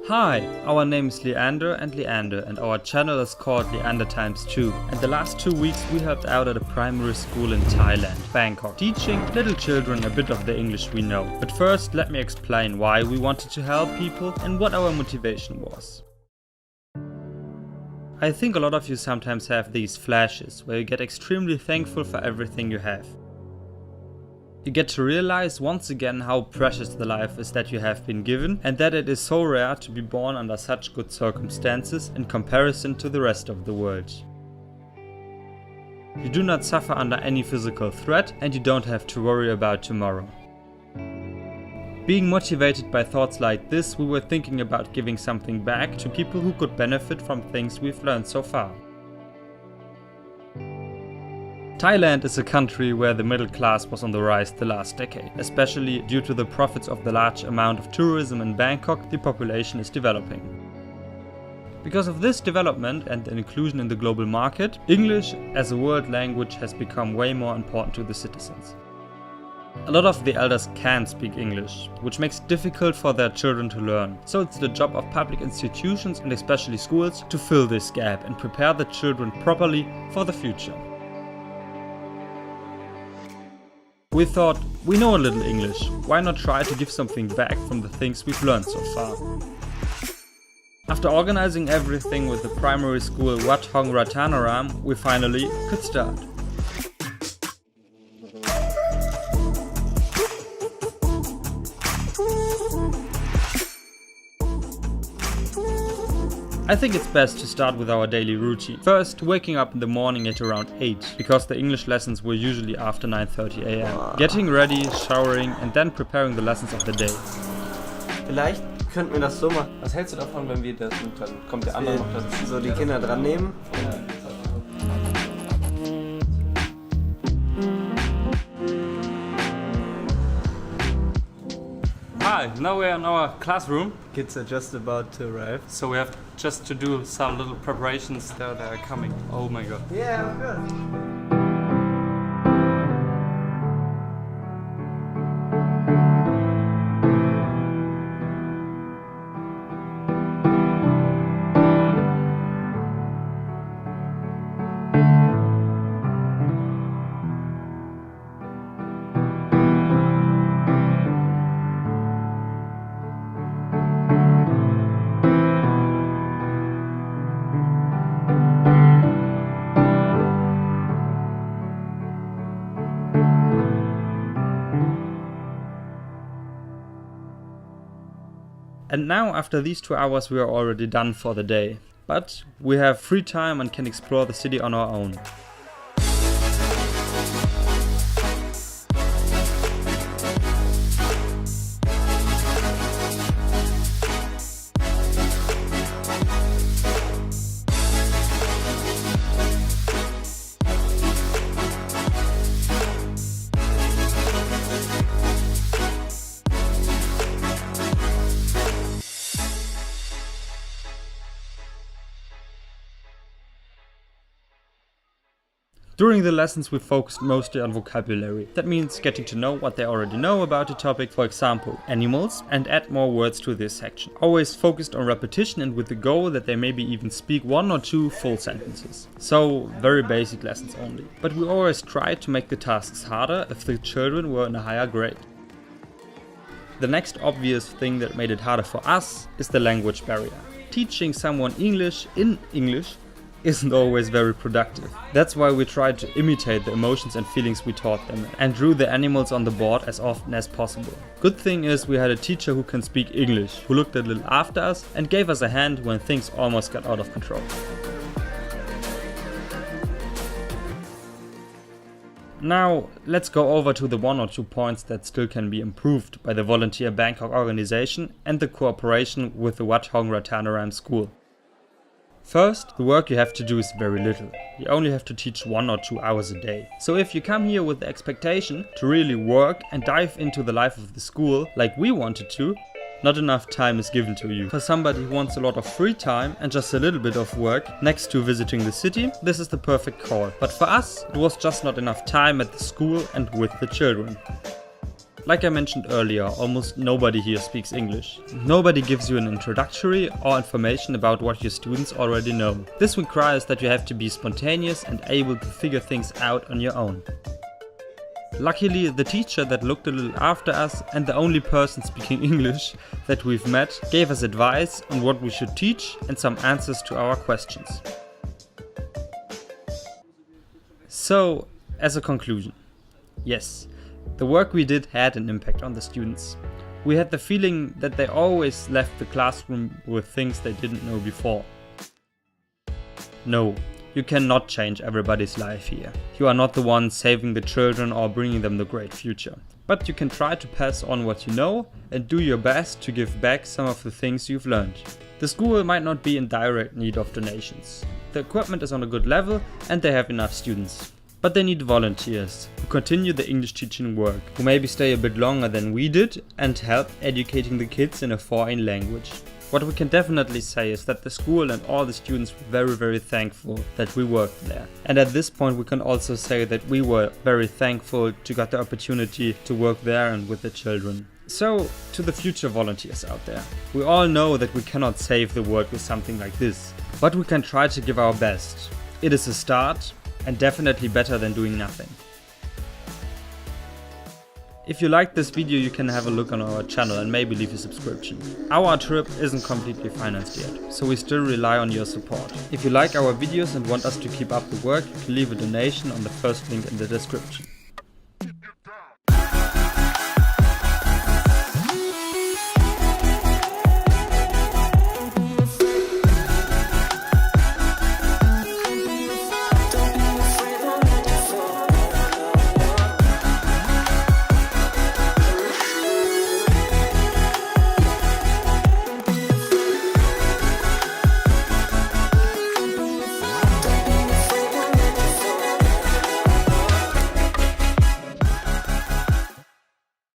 Hi, our name is Leander and our channel is called Leander times 2. And the last 2 weeks we helped out at a primary school in Thailand, Bangkok, teaching little children a bit of the English we know. But first let me explain why we wanted to help people and what our motivation was. I think a lot of you sometimes have these flashes where you get extremely thankful for everything you have. You get to realize once again how precious the life is that you have been given and that it is so rare to be born under such good circumstances in comparison to the rest of the world. You do not suffer under any physical threat and you don't have to worry about tomorrow. Being motivated by thoughts like this, we were thinking about giving something back to people who could benefit from things we've learned so far. Thailand is a country where the middle class was on the rise the last decade. Especially due to the profits of the large amount of tourism in Bangkok, the population is developing. Because of this development and the inclusion in the global market, English as a world language has become way more important to the citizens. A lot of the elders can't speak English, which makes it difficult for their children to learn. So it's the job of public institutions and especially schools to fill this gap and prepare the children properly for the future. We thought, we know a little English, why not try to give something back from the things we've learned so far? After organizing everything with the primary school Wat Hong Ratanaram, we finally could start. I think it's best to start with our daily routine. First, waking up in the morning at around 8, because the English lessons were usually after 9:30 am. Getting ready, showering and then preparing the lessons of the day. Vielleicht könnten wir das so machen. Was hältst du davon, wenn wir das und dann kommt der andere noch dazu? So die Kinder dran nehmen. Hi, now we're in our classroom. Kids are just about to arrive. So we have just to do some little preparations. They are coming. Oh my god. Yeah, good. And now after these 2 hours we are already done for the day. But we have free time and can explore the city on our own. During the lessons we focused mostly on vocabulary. That means getting to know what they already know about the topic, for example animals, and add more words to this section. Always focused on repetition and with the goal that they maybe even speak 1 or 2 full sentences. So very basic lessons only. But we always tried to make the tasks harder if the children were in a higher grade. The next obvious thing that made it harder for us is the language barrier. Teaching someone English in English isn't always very productive. That's why we tried to imitate the emotions and feelings we taught them and drew the animals on the board as often as possible. Good thing is we had a teacher who can speak English, who looked a little after us and gave us a hand when things almost got out of control. Now let's go over to the 1 or 2 points that still can be improved by the volunteer Bangkok organization and the cooperation with the Wat Hong Ratanaram school. First, the work you have to do is very little. You only have to teach 1 or 2 hours a day. So if you come here with the expectation to really work and dive into the life of the school like we wanted to, not enough time is given to you. For somebody who wants a lot of free time and just a little bit of work next to visiting the city, this is the perfect call. But for us, it was just not enough time at the school and with the children. Like I mentioned earlier, almost nobody here speaks English. Nobody gives you an introductory or information about what your students already know. This requires that you have to be spontaneous and able to figure things out on your own. Luckily, the teacher that looked a little after us and the only person speaking English that we've met gave us advice on what we should teach and some answers to our questions. So, as a conclusion, yes, the work we did had an impact on the students. We had the feeling that they always left the classroom with things they didn't know before. No, you cannot change everybody's life here. You are not the one saving the children or bringing them the great future. But you can try to pass on what you know and do your best to give back some of the things you've learned. The school might not be in direct need of donations. The equipment is on a good level and they have enough students. But they need volunteers who continue the English teaching work, who maybe stay a bit longer than we did and help educating the kids in a foreign language. What we can definitely say is that the school and all the students were very thankful that we worked there. And at this point we can also say that we were very thankful to get the opportunity to work there and with the children. So, to the future volunteers out there, we all know that we cannot save the world with something like this, but we can try to give our best. It is a start, and definitely better than doing nothing. If you liked this video, you can have a look on our channel and maybe leave a subscription. Our trip isn't completely financed yet, so we still rely on your support. If you like our videos and want us to keep up the work, you can leave a donation on the first link in the description.